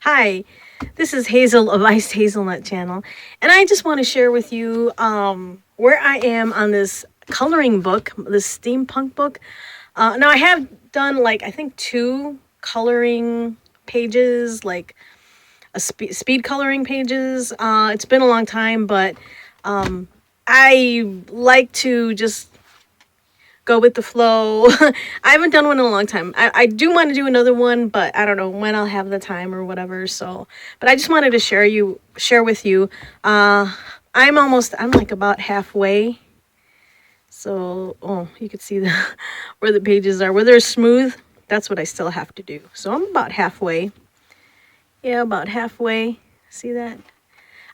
Hi, this is Hazel of IcedHazelnut channel, and I just want to share with you where I am on this coloring book, this steampunk book. Now I have done like I think 2 coloring pages, like a speed coloring pages. It's been a long time, but I like to just go with the flow. I haven't done one in a long time. I do want to do another one, but I don't know when I'll have the time or whatever. So, but I just wanted to share with you. I'm like about halfway. So, oh, you can see the where the pages are. Where they're smooth, that's what I still have to do. So I'm about halfway. Yeah, about halfway. See that?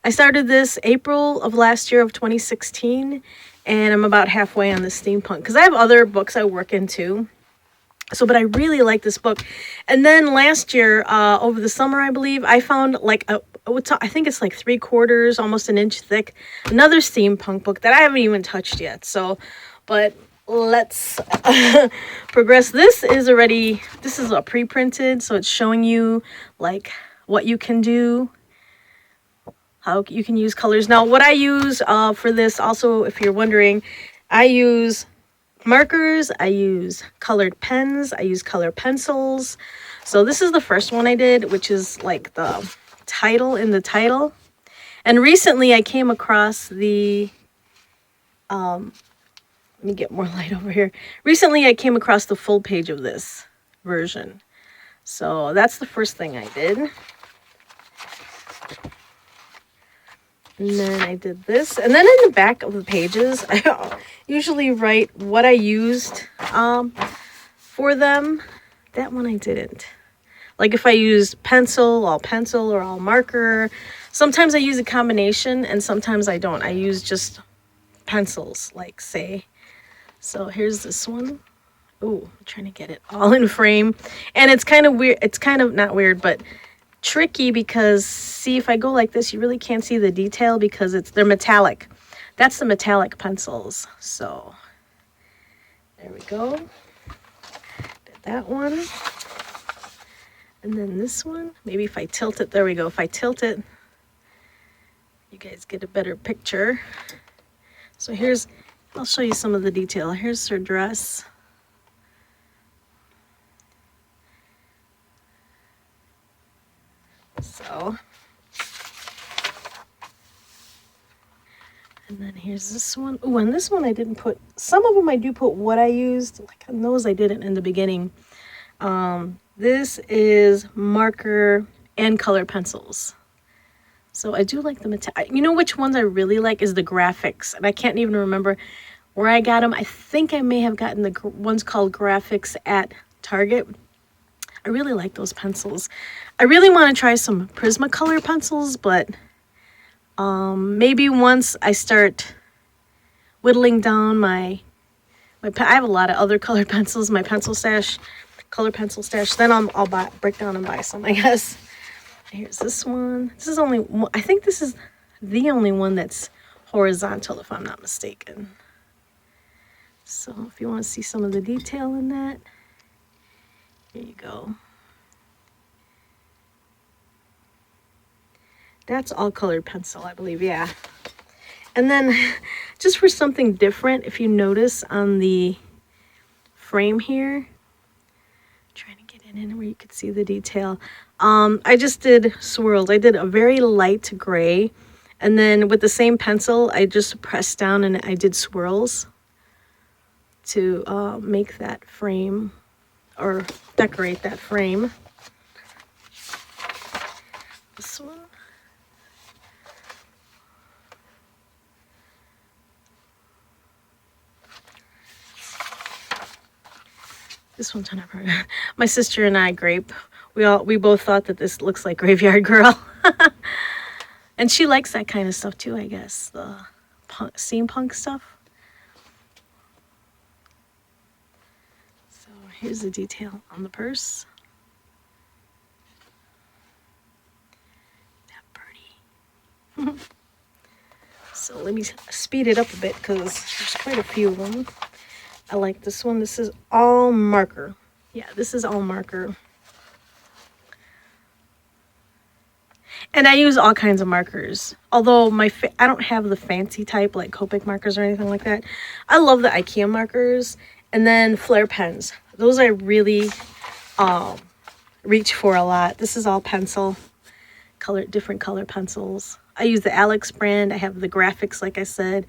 I started this April of last year of 2016, and I'm about halfway on the steampunk because I have other books I work into. So, but I really like this book. And then last year, over the summer, I believe, I found like I think it's like 3/4, almost an inch thick, another steampunk book that I haven't even touched yet. So, but let's progress. This is a pre-printed, so it's showing you like what you can do, how you can use colors. Now, what I use for this, also, if you're wondering, I use markers, I use colored pens, I use color pencils. So this is the first one I did, which is like the title in the title. And recently I came across the, let me get more light over here. Recently I came across the full page of this version. So that's the first thing I did. And then I did this. And then in the back of the pages, I usually write what I used for them. That one I didn't. Like if I used pencil, all pencil or all marker. Sometimes I use a combination and sometimes I don't. I use just pencils, like say. So here's this one. Oh, I'm trying to get it all in frame. And it's kind of weird. It's kind of not weird, but tricky because see, if I go like this, you really can't see the detail because they're metallic. That's the metallic pencils. So there we go. Did that one. And then this one, maybe if I tilt it, there we go. If I tilt it, you guys get a better picture. So I'll show you some of the detail. Here's her dress. So, and then here's this one. Oh, and this one I didn't put, some of them I do put what I used, like on those I didn't in the beginning. This is marker and color pencils. So I do like the metallic. You know which ones I really like is the graphics, and I can't even remember where I got them. I think I may have gotten the ones called graphics at Target. I really like those pencils. I really want to try some Prismacolor pencils, but maybe once I start whittling down I have a lot of other colored pencils, my color pencil stash. Then I'll break down and buy some, I guess. Here's this one. This is I think this is the only one that's horizontal, if I'm not mistaken. So if you want to see some of the detail in that, here you go. That's all colored pencil, I believe, yeah. And then just for something different, if you notice on the frame here, trying to get it in where you could see the detail. I just did swirls. I did a very light gray, and then with the same pencil, I just pressed down and I did swirls to make that frame or decorate that frame. This one. This one's never. My sister and I, Grape, we both thought that this looks like Graveyard Girl. And she likes that kind of stuff too, I guess. The steampunk stuff. So here's the detail on the purse. That birdie. So let me speed it up a bit because there's quite a few of them. I like this one. This is all marker. Yeah, this is all marker. And I use all kinds of markers. Although I don't have the fancy type like Copic markers or anything like that. I love the IKEA markers. And then Flair pens. Those I really reach for a lot. This is all pencil. Different color pencils. I use the Alex brand. I have the graphics, like I said.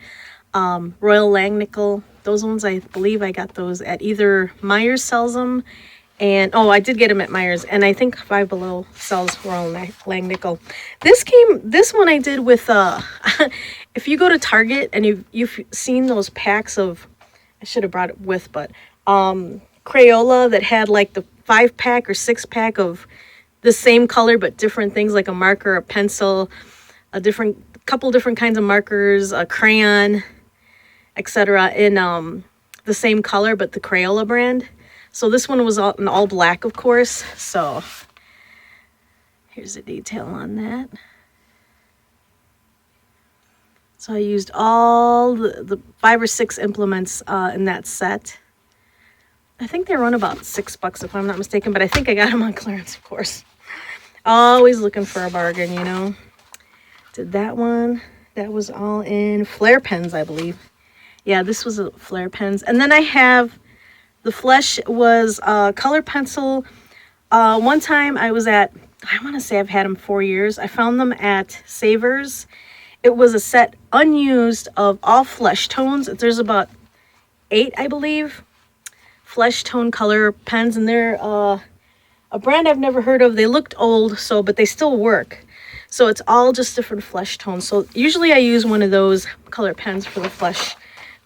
Royal Langnickel. Those ones, I believe I got those at either Myers sells them. And, oh, I did get them at Myers. And I think Five Below sells Royal Langnickel. This one I did with, if you go to Target and you've seen those packs of, I should have brought it with, but Crayola that had like the 5-pack or 6-pack of the same color but different things, like a marker, a pencil, couple different kinds of markers, a crayon, etc. in the same color but the Crayola brand. So this one was in all black, of course. So here's a detail on that. So I used all the 5 or 6 implements in that set. I think they run about $6 if I'm not mistaken, but I think I got them on clearance, of course. Always looking for a bargain, you know. Did that one. That was all in Flair pens, I believe. Yeah, this was a Flair pens. And then I have the Flesh was color pencil. One time I was at, I want to say I've had them 4 years. I found them at Savers. It was a set unused of all flesh tones. There's about 8, I believe, flesh tone color pens, and they're a brand I've never heard of. They looked old, but they still work. So it's all just different flesh tones. So usually I use one of those color pens for the flesh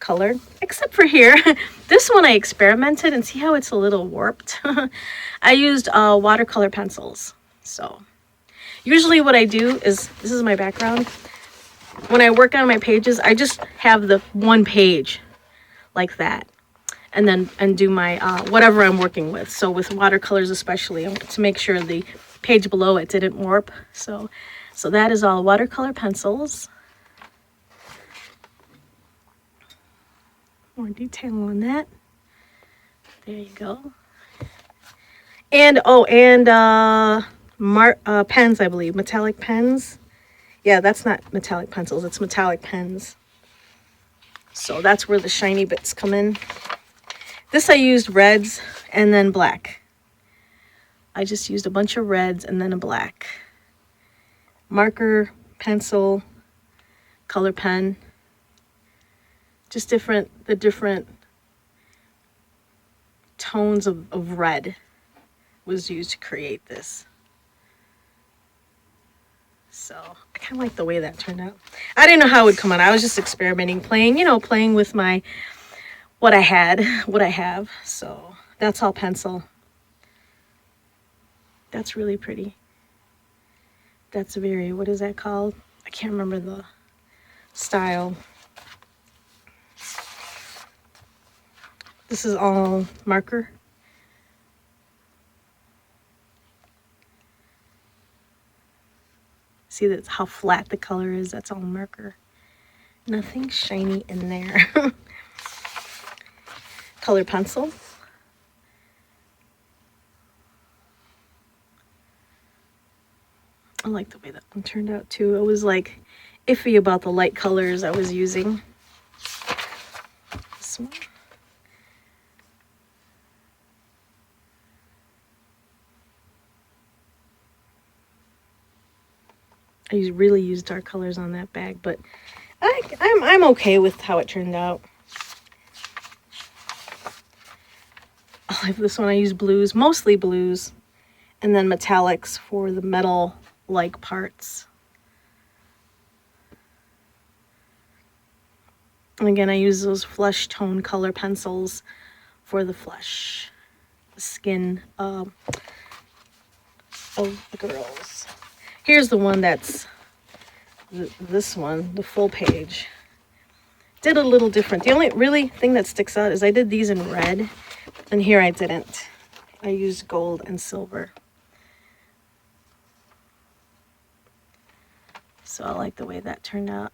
color, except for here. This one I experimented, and see how it's a little warped. I used watercolor pencils. So usually what I do is, this is my background. When I work on my pages, I just have the one page like that, and do my whatever I'm working with. So with watercolors especially, to make sure the page below it didn't warp. So that is all watercolor pencils. More detail on that. There you go. And pens, I believe, metallic pens. Yeah, that's not metallic pencils, it's metallic pens. So that's where the shiny bits come in. This I used reds and then black. I just used a bunch of reds and then a black. Marker, pencil, color pen. Just the different tones of red was used to create this. So I kind of like the way that turned out. I didn't know how it would come out. I was just experimenting, playing with what I have. So that's all pencil. That's really pretty. That's very, what is that called? I can't remember the style. This is all marker. See, that's how flat the color is. That's all marker. Nothing shiny in there. Color pencil. I like the way that one turned out too. I was like iffy about the light colors I was using. This one. I really used dark colors on that bag, but I'm okay with how it turned out. I like this one. I use blues, mostly blues, and then metallics for the metal-like parts. And again, I use those flesh tone color pencils for the flesh, the skin of the girls. Here's the one that's this one, the full page. Did a little different. The only really thing that sticks out is I did these in red, and here I didn't. I used gold and silver. So I like the way that turned out.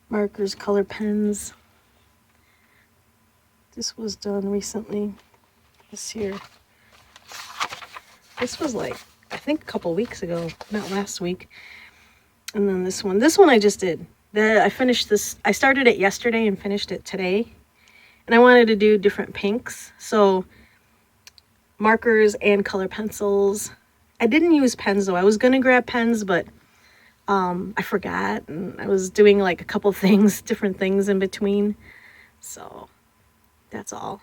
Markers, color pens. This was done recently, this year. This was like I think a couple weeks ago, not last week. And then this one I just did. I finished this, I started it yesterday and finished it today. And I wanted to do different pinks. So markers and color pencils. I didn't use pens though. I was going to grab pens, but I forgot. And I was doing like a couple things, different things in between. So that's all.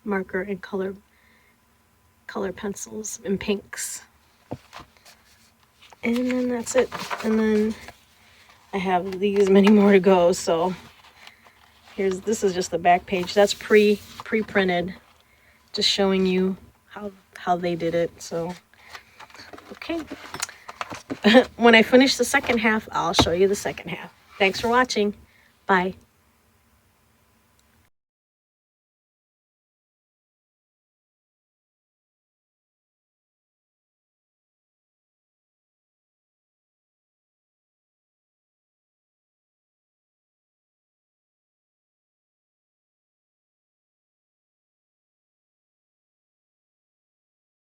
Marker and color pencils and pinks. And then that's it. And then I have these many more to go. So this is just the back page. That's pre-printed, just showing you how they did it. So okay. When I finish the second half, I'll show you the second half. Thanks for watching. Bye.